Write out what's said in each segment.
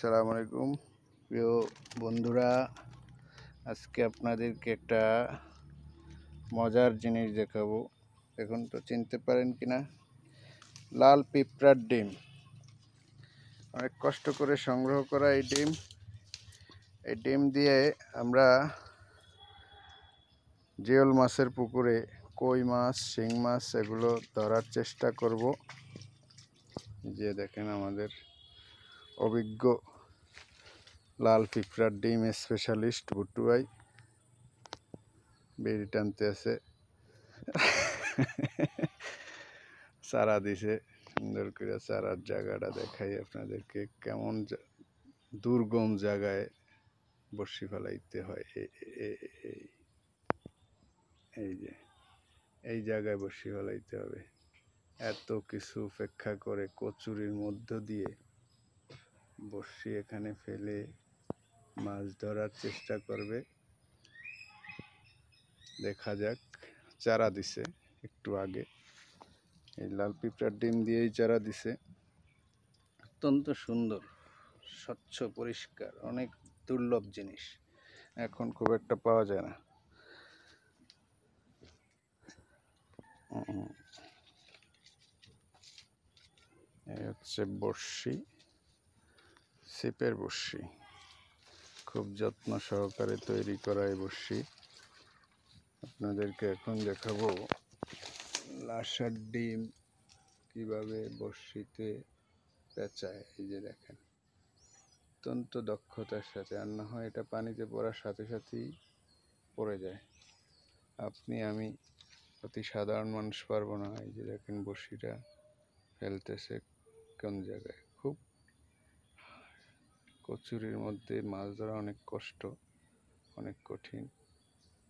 আসসালামু আলাইকুম প্রিয় বন্ধুরা। আজকে আপনাদেরকে একটা মজার জিনিস দেখাবো। এখন তো চিনতে পারেন কিনা, লাল পিঁপড়ার ডিম। অনেক কষ্ট করে সংগ্রহ করা এই ডিম দিয়ে আমরা জিওল মাছের পুকুরে কই মাছ, শিং মাছ এগুলো ধরার চেষ্টা করব। যে দেখেন আমাদের অভিজ্ঞ লাল পিঁপড়ার ডিম স্পেশালিস্ট ভুট্টু ভাই বেড়ি টানতে আছে, চারা দিছে সুন্দর করে। চারার জায়গাটা দেখাই আপনাদেরকে, কেমন দুর্গম জায়গায় বড়শি ফেলাইতে হয়। এই যে এই জায়গায় বড়শি ফেলাইতে হবে। এত কিছু উপেক্ষা করে কচুরির মধ্য দিয়ে বড়শি এখানে ফেলে মাছ ধরার চেষ্টা করবে। দেখা যাক। চারা দিছে একটু আগে, এই লাল পিঁপড়ার ডিম দিয়েই চারা দিছে। অত্যন্ত সুন্দর, স্বচ্ছ, পরিষ্কার, অনেক দুর্লভ জিনিস, এখন খুব একটা পাওয়া যায় না। এই হচ্ছে বড়শি, ছিপের বড়শি, খুব যত্ন সহকারে তৈরি করা এই বড়শি। আপনাদেরকে এখন দেখাবো লাশার ডিম কিভাবে বড়শিতে পেঁচায়। এই যে দেখেন, অত্যন্ত দক্ষতার সাথে, আর না হয় এটা পানিতে পড়ার সাথে সাথেই পড়ে যায়। আপনি আমি অতি সাধারণ মানুষ পারবো না। এই যে দেখেন বড়শিটা ফেলতেছে কোন জায়গায়। খুব কচুরির মধ্যে মাছ ধরা অনেক কষ্ট, অনেক কঠিন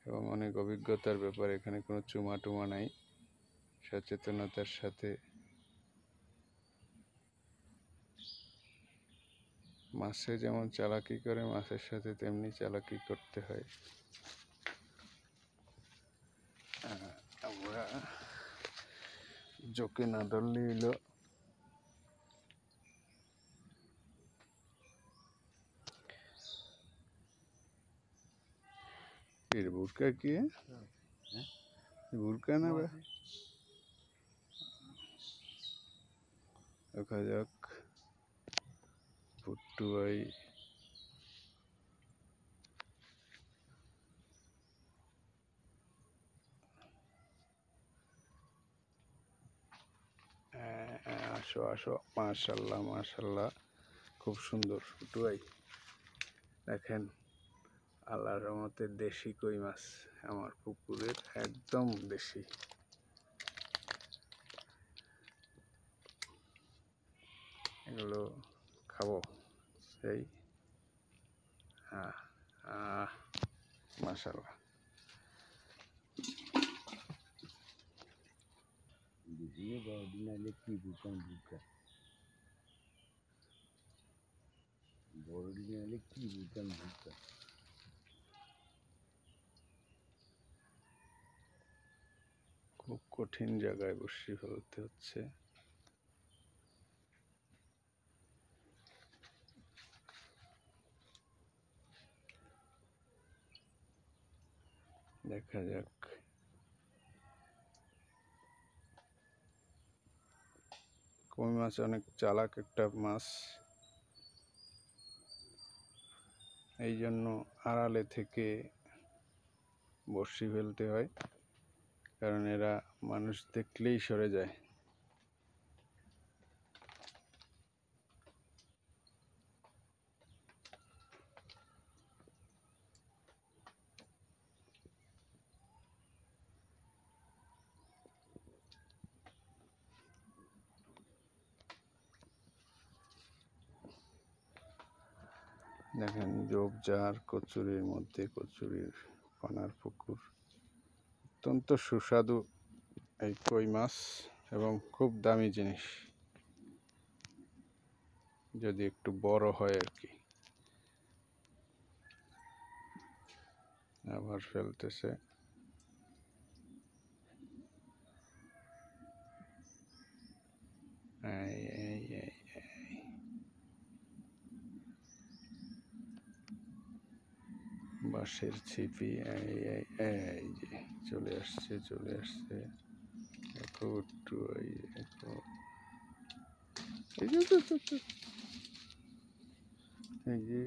এবং অনেক অভিজ্ঞতার ব্যাপার। এখানে কোনো চুমা টুমা নাই, সচেতনতার সাথে মাছে যেমন চালাকি করে, মাছের সাথে তেমনি চালাকি করতে হয়। আমরা জোকে না ধরলে হইল এর বুরকা কি বুরকা না ভাই। দেখা যাক ভুট্টু ভাই আসো আসো, মাশাল্লাহ মাশাল্লাহ, খুব সুন্দর। ভুট্টু ভাই দেখেন, আল্লাহর রহমতে দেশি কই মাছ আমার পুকুরের, একদম দেশি। এগুলো খাবো সেই। মাশাল্লাহ। খুব কঠিন জায়গায় বসে ফেলতে হচ্ছে। দেখা যাক। কই মাছ অনেক চালাক একটা মাছ, এই জন্য আড়ালে থেকে বড়শি ফেলতে হয়, কারণ এরা মানুষ দেখলেই সরে যায়। দেখেন ঝোপঝাড় কচুরির মধ্যে, কচুরির পানার পুকুর, অত্যন্ত সুস্বাদু এই কই মাছ এবং খুব দামি জিনিস, যদি একটু বড় হয় আর কি। আবার ফেলতেছে। এই বাঁশের ছিপি এই যে চলে আসছে দেখো একটু এই দেখো এই যে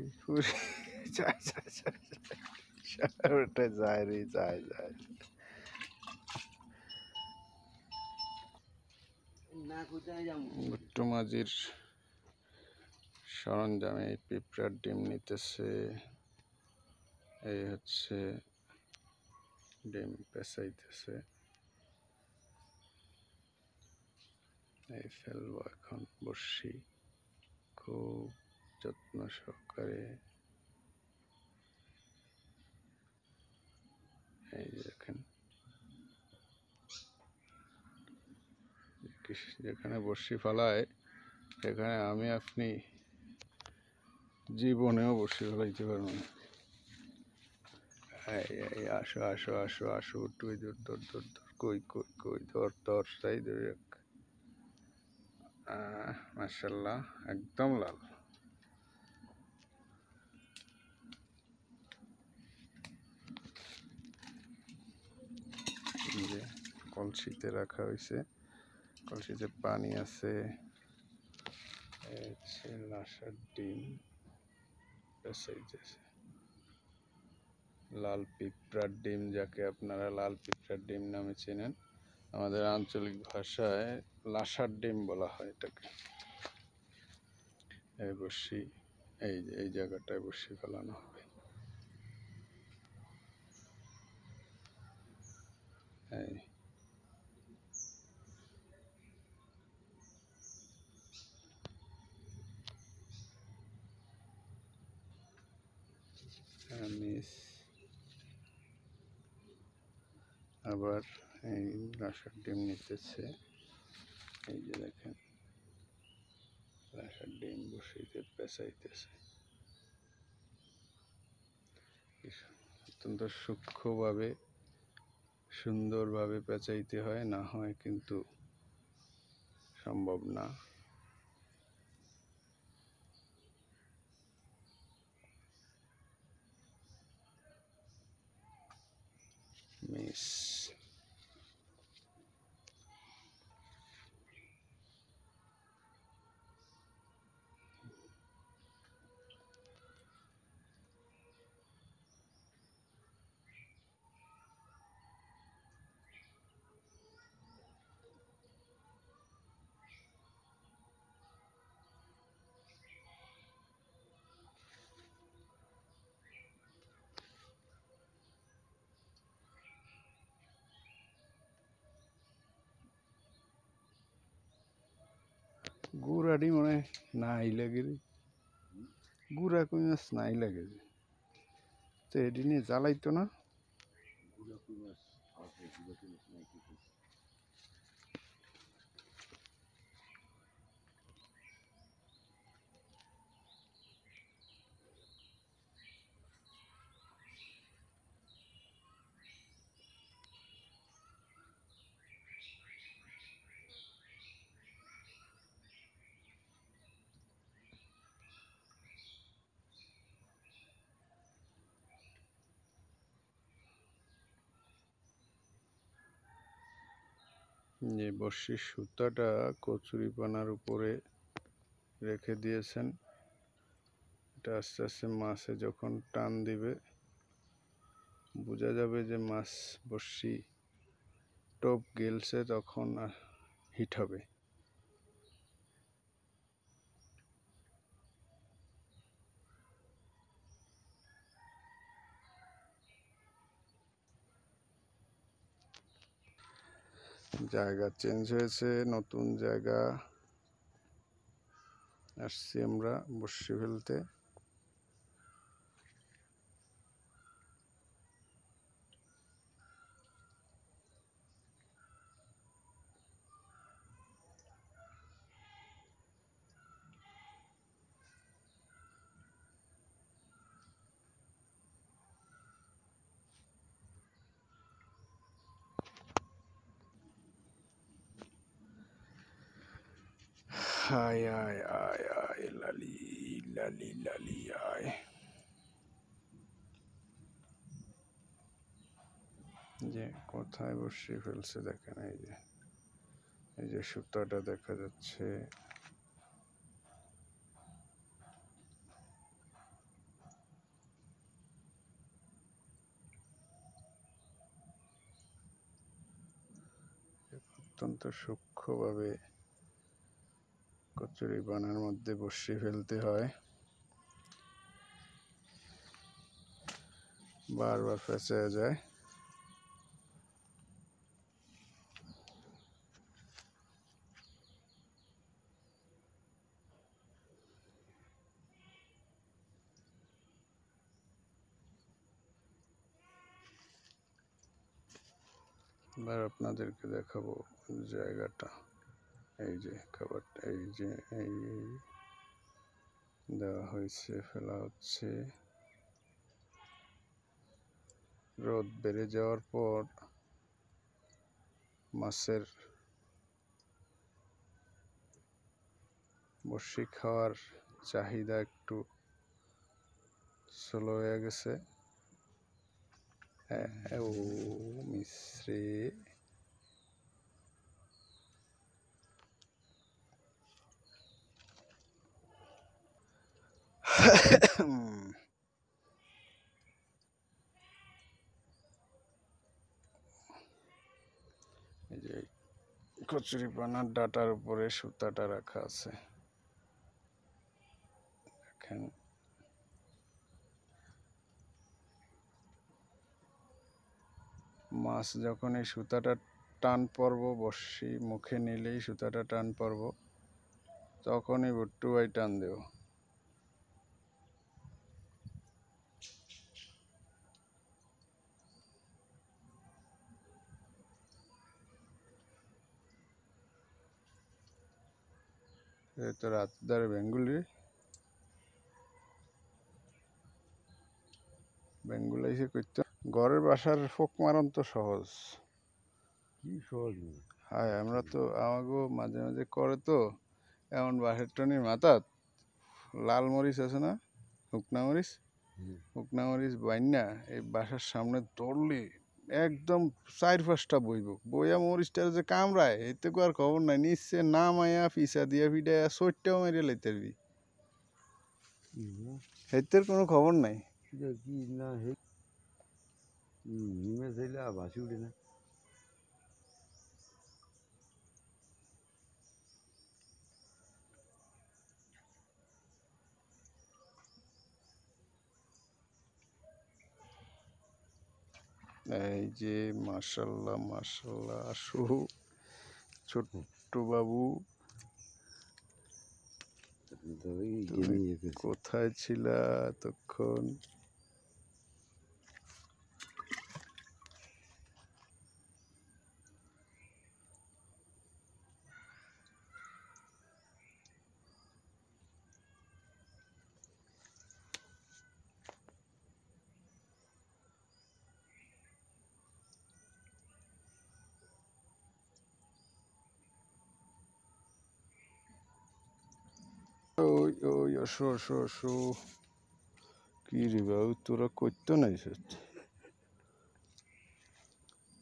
ওটা যায় রে যায় ভুট্টো মাঝির সরঞ্জামে এই পিঁপড়ার ডিম নিতেছে। এই হচ্ছে ডিম পেঁচাইতেছে। এই ফেলবো এখন বড়শি খুব যত্ন সহকারে। এই দেখেন যেখানে বড়শি ফেলায় সেখানে আমি আপনি জীবনেও বড়শি ফেলাইতে পারবো না। এই আসো আসো আসো আসো তুই দর কই ধর তাই ধরে। মাশাআল্লাহ একদম লাল। যে কলসিতে রাখা হয়েছে, কলসিতে পানি আছে। লাশার ডিম পেঁচাইতেছে। লাল পিঁপড়ার ডিম, যাকে আপনারা লাল পিঁপড়ার ডিম নামে চেনেন, আমাদের আঞ্চলিক ভাষায় লাশার ডিম বলা হয় এটাকে। এই বড়শি এই জায়গাটায় বড়শি ফেলানো হবে। এই আবার এই লাশার ডিম নিতেছে। এই যে দেখেন লাশার ডিম বড়শিতে পেঁচাইতেছে। অত্যন্ত সূক্ষ্মভাবে সুন্দরভাবে পেঁচাইতে হয়, না হয় কিন্তু সম্ভব না। মিস গুড়াডি মনে নাই লাগে রে, গুড়া কই মাছ নাই লাগে তো এটি নিয়ে জ্বালাইতো না। যে বড়শির সুতাটা কচুরিপানার উপরে রেখে দিয়েছেন, এটা আস্তে আস্তে মাছে যখন টান দিবে বোঝা যাবে যে মাছ বড়শি টোপ গেলছে, তখন হিট হবে। জায়গা চেঞ্জ হয়েছে, নতুন জায়গা আসছি আমরা বড়শি ফেলতে। আয় আয় আয় আয় লালি লালি লালি আয়। যে কোথায় বসিয়ে ফেলছে দেখেন, এই যে সুতাটা দেখা যাচ্ছে। অত্যন্ত সূক্ষ্মভাবে কচুরি পানার মধ্যে বসিয়ে ফেলতে হয়, বারবার ফেঁচে যায়। এবার আপনাদেরকে দেখাবো জায়গাটা। এই যে খাবারটা, এই দেওয়া হয়েছে, ফেলা হচ্ছে। রোদ বেড়ে যাওয়ার পর মাছের বড়শি খাওয়ার চাহিদা একটু স্লো হয়ে গেছে। ও মিশ্রে এই যে কচুরি পানার ডাটার উপরে সুতাটা রাখা আছে দেখেন। মাছ যখন এই সুতাটা টান পড়ব, বড়শি মুখে নিলেই সুতাটা টান পড়ব, তখনই ভুট্টু ভাই টান দেব। এই তো রাতদার বেঙ্গুলি বেঙ্গুলাইছে করতে। ঘরের বাসার ফোক মারন তো সহজ, কি সহজ না। হ্যাঁ আমরা তো আমাকেও মাঝে মাঝে করে তো। এমন বাঁশের টনির মাথাত লাল মরিচ আছে না, শুকনা মরিচ, শুকনা মরিচ বাইন্না এই বাসার সামনে দৌড়লি একদম 4-5টা বইব, বইয়া মরিচটার যে কামড়ায় এতে আর খবর নাই, নিচ্ছে না মায়া পিসা দিয়া ফিডাইয়া চোরটাও মেরে লাইতে পারবি, এতের কোনো খবর নাই। কি না হে নিমে চাইলে ভাসি উঠে না। এই যে মাশাল্লাহ মাশাল্লাহ, আসু ছোট্ট বাবু, তুমি কোথায় ছিলা এতক্ষণ? ওই ওই আসো আসো আসো, কি রে বাবু তোরা করতো নাই সত্যি,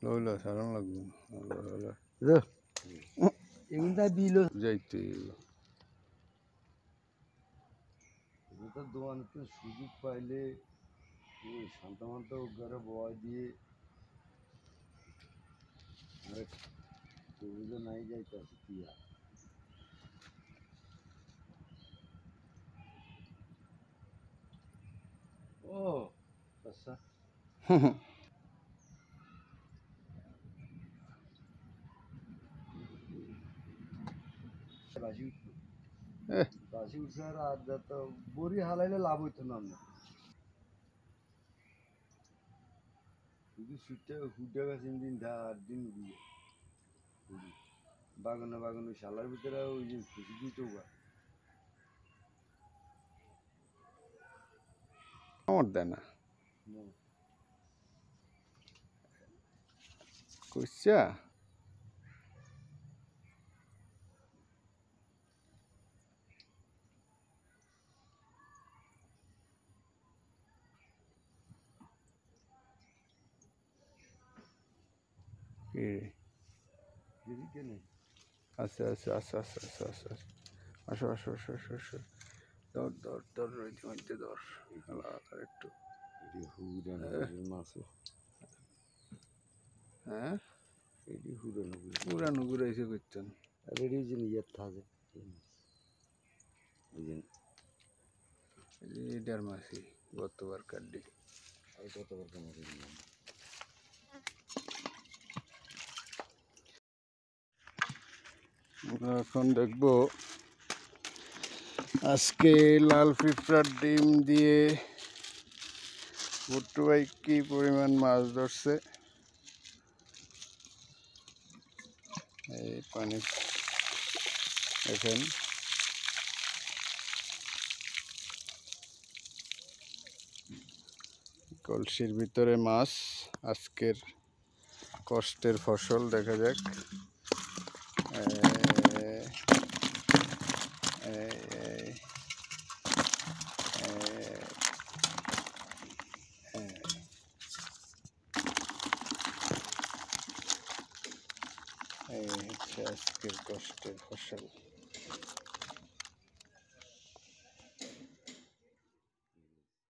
লইলা সারান লাগবে না, এগুলা বিল যাইতে দোকানে সুযোগ পাইলে ওই শান্তামান্তা ঘরে বয় দিয়ে আরেক নাই যাইতেছে কি আর। ও আচ্ছা বাসি উঠছে আর আর যত বড়ি হালাইলে লাভ হইতো না আপনার, শুধু সুটটা ফুটে গেছে দিন ধার দিন দিয়ে বাগানে বাগানে শালার ভিতরে ওই যে খুশি দিত আমার দেয় না কইসা। কি দিদি কেনে আচ্ছা আচ্ছা আচ্ছা আচ্ছা আচ্ছা আচ্ছা আসো আসো আসো আসো আসো ধর ধর ধর ইতিমধ্যে ধর আর একটু এটি হুড়ান মাছ হ্যাঁ এটি হুড়ান পুরানো ঘুরাইছে করতেন আর এটি যে ইয়ের থাকে এই যে এটার মাছই গতবার কাড্ডি আর কতবার কামার আমরা এখন দেখবো আজকে লাল পিঁপড়ার ডিম দিয়ে ভুট্টু ভাই কি পরিমাণ মাছ ধরছে এই পানি দেখেন কলসির ভিতরে মাছ আজকের কষ্টের ফসল দেখা যাক এই হচ্ছে আজকের কষ্টের ফসল